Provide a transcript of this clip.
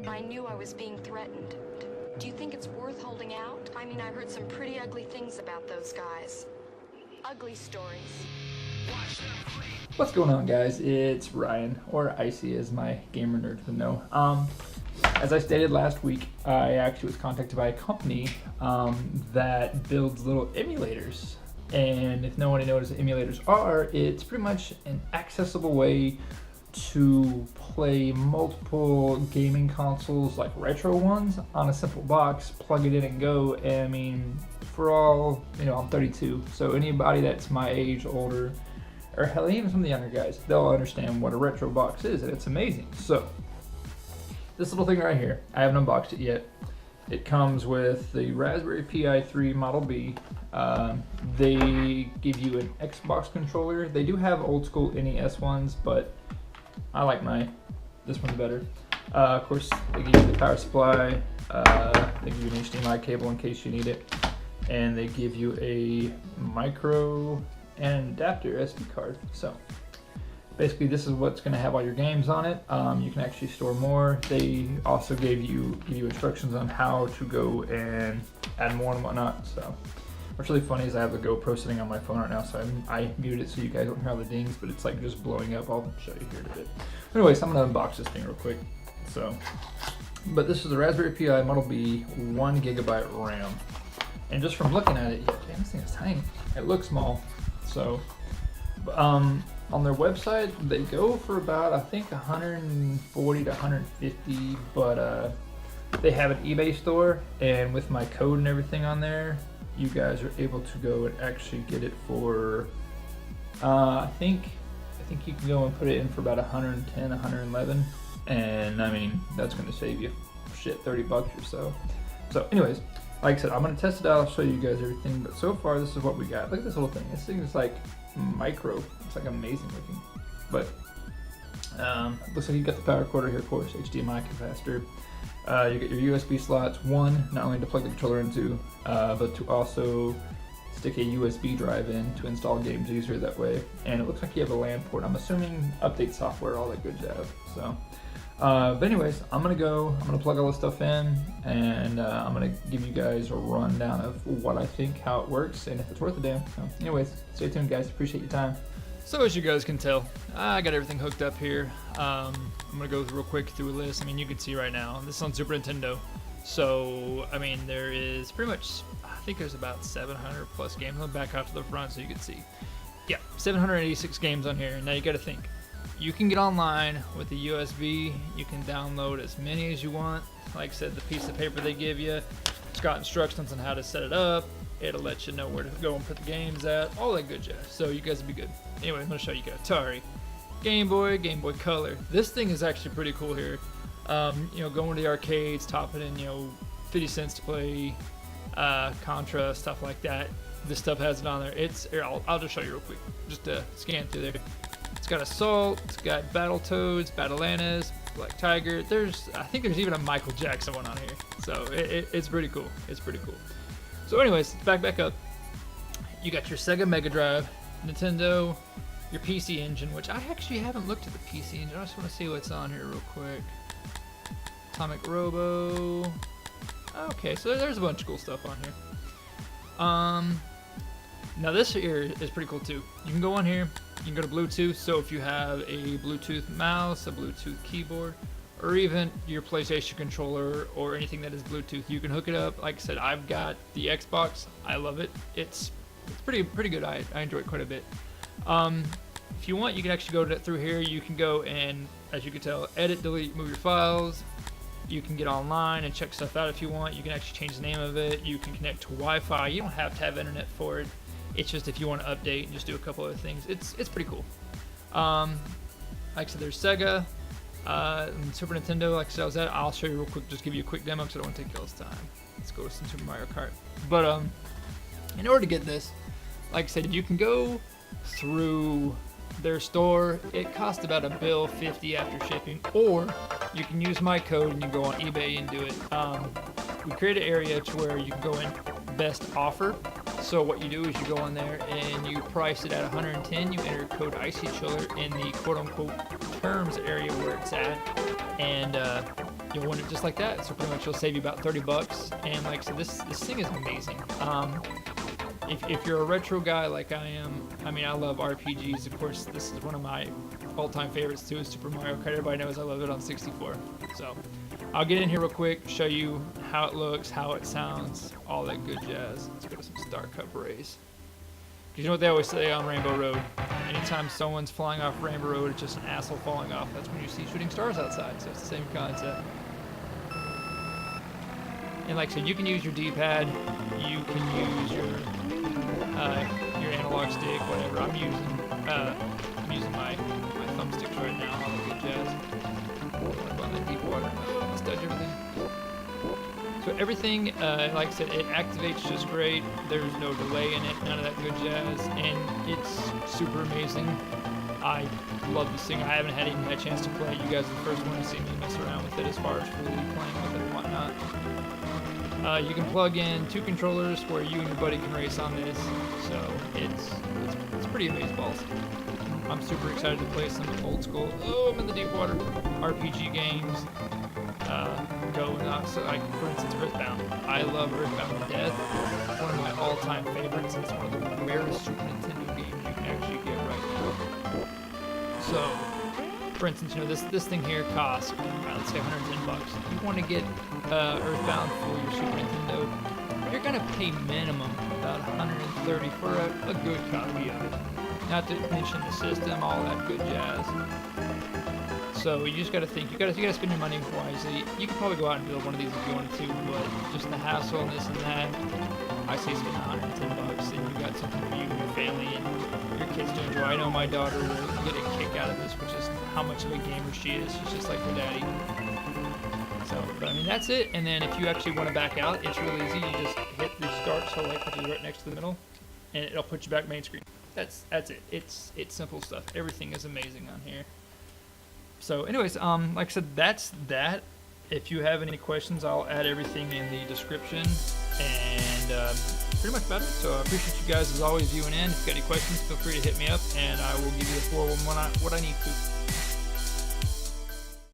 I knew I was being threatened. Do you think it's worth holding out? I mean, I heard some pretty ugly things about those guys. Ugly stories. What's going on, guys? It's Ryan, or Icy as my gamer nerds would know. As I stated last week, I actually was contacted by a company that builds little emulators. And if nobody knows what emulators are, it's pretty much an accessible way to play multiple gaming consoles, like retro ones, on a simple box, plug it in and go. And I mean, for all, I'm 32, so anybody that's my age, older, or hell, even some of the younger guys, they'll understand what a retro box is, and it's amazing. So, this little thing right here, I haven't unboxed it yet. It comes with the Raspberry Pi3 Model B. They give you an Xbox controller. They do have old school NES ones, but I like this one's better. Of course, they give you the power supply. They give you an HDMI cable in case you need it. And they give you a micro and an adapter SD card. So basically this is what's going to have all your games on it. You can actually store more. They also give you instructions on how to go and add more and whatnot. So what's really funny is I have the GoPro sitting on my phone right now, so I muted it so you guys don't hear all the dings, but it's like just blowing up. I'll show you here in a bit. Anyways, I'm gonna unbox this thing real quick. But this is the Raspberry Pi Model B, 1 GB RAM. And just from looking at it, man, this thing is tiny. It looks small. So, on their website, they go for about, I think, 140 to 150, but they have an eBay store, and with my code and everything on there, you guys are able to go and actually get it for, I think you can go and put it in for about 110, 111, and I mean, that's going to save you, $30 or so. So anyways, like I said, I'm going to test it out, I'll show you guys everything, but so far this is what we got. Look at this little thing. This thing is like micro. It's like amazing looking. But looks like you got the power cord here, of course, HDMI capacitor. You get your USB slots, one not only to plug the controller into, but to also stick a USB drive in to install games easier that way. And it looks like you have a LAN port. I'm assuming update software, all that good jazz. So, but anyways, I'm gonna plug all this stuff in, and I'm gonna give you guys a rundown of what I think, how it works, and if it's worth a damn. So anyways, stay tuned, guys. Appreciate your time. So as you guys can tell, I got everything hooked up here. I'm gonna go real quick through a list. I mean, you can see right now, this is on Super Nintendo. So, I mean, there is pretty much, I think there's about 700 plus games. I'll back out to the front so you can see. Yeah, 786 games on here. Now you gotta think, you can get online with the USB. You can download as many as you want. Like I said, the piece of paper they give you, it's got instructions on how to set it up. It'll let you know where to go and put the games at, all that good jazz. So you guys will be good. Anyway, I'm gonna show you guys Atari, Game Boy Color. This thing is actually pretty cool here. Going to the arcades, topping in, 50 cents to play, Contra, stuff like that. This stuff has it on there. Here, I'll just show you real quick. Just scan through there. It's got Assault, it's got Battletoads, Battleanas, Black Tiger. I think there's even a Michael Jackson one on here. So it's pretty cool. It's pretty cool. So anyways, back up. You got your Sega Mega Drive, Nintendo, your PC Engine, which I actually haven't looked at the PC Engine. I just want to see what's on here real quick. Atomic Robo. Okay, so there's a bunch of cool stuff on here. Now this here is pretty cool too. You can go on here, you can go to Bluetooth, so if you have a Bluetooth mouse, a Bluetooth keyboard, or even your PlayStation controller or anything that is Bluetooth, you can hook it up. Like I said, I've got the Xbox. I love it. It's pretty good. I enjoy it quite a bit. If you want, you can actually go through here. You can go and, as you can tell, edit, delete, move your files. You can get online and check stuff out if you want. You can actually change the name of it. You can connect to Wi-Fi. You don't have to have internet for it. It's just if you want to update and just do a couple other things. It's pretty cool. Like I said, there's Sega, Super Nintendo. Like I said, I'll show you real quick. Just give you a quick demo because I don't want to take y'all's time. Let's go to some Super Mario Kart. But in order to get this, like I said, you can go through their store. It costs about $1.50 after shipping, or you can use my code and you go on eBay and do it. We create an area to where you can go in best offer. So what you do is you go on there and you price it at 110. You enter code Icychiller in the quote-unquote terms area where it's at, and you'll win it just like that. So pretty much you'll save you about 30 bucks. And like I said, this thing is amazing. If you're a retro guy like I am, I mean, I love RPGs. Of course, this is one of my all-time favorites too, is Super Mario Kart. Everybody knows I love it on 64. So I'll get in here real quick, show you how it looks, how it sounds, all that good jazz. Let's go to some Star Cup race. Because you know what they always say on Rainbow Road? Anytime someone's flying off Rainbow Road, it's just an asshole falling off. That's when you see shooting stars outside, so it's the same concept. And like I said, you can use your D-pad, you can use your analog stick, whatever. I'm using my thumbsticks right now, all the good jazz. On the deep water, let's dodge everything. So everything, like I said, it activates just great. There's no delay in it, none of that good jazz, and it's super amazing. I love this thing. I haven't even had a chance to play. You guys are the first one to see me mess around with it as far as fully playing with it and whatnot. You can plug in 2 controllers where you and your buddy can race on this, so it's pretty amazeballs. I'm super excited to play some old school, I'm in the deep water, RPG games. Going on, so like for instance, Earthbound. I love Earthbound to death. It's one of my all-time favorites. It's one of the rarest Super Nintendo games you can actually get right now. So, for instance, you know, this thing here costs, let's say 110 bucks. If you want to get Earthbound for your Super Nintendo, you're gonna pay minimum about 130 for a good copy of it. Not to mention the system, all that good jazz. So you just gotta think, you gotta spend your money wisely. You could probably go out and build one of these if you wanted to, but just the hassle and this and that, I say spend 110 bucks and you got something for you and your family and your kids to enjoy. I know my daughter will get a kick out of this, which is how much of a gamer she is. She's just like her daddy. So, but I mean, that's it. And then if you actually want to back out, it's really easy. You just hit restart select, which is right next to the middle, and it'll put you back main screen. That's it. It's simple stuff. Everything is amazing on here. So anyways, like I said, that's that. If you have any questions, I'll add everything in the description, and pretty much about it. So I appreciate you guys as always viewing in. If you got any questions, feel free to hit me up, and I will give you the 411 what I need to.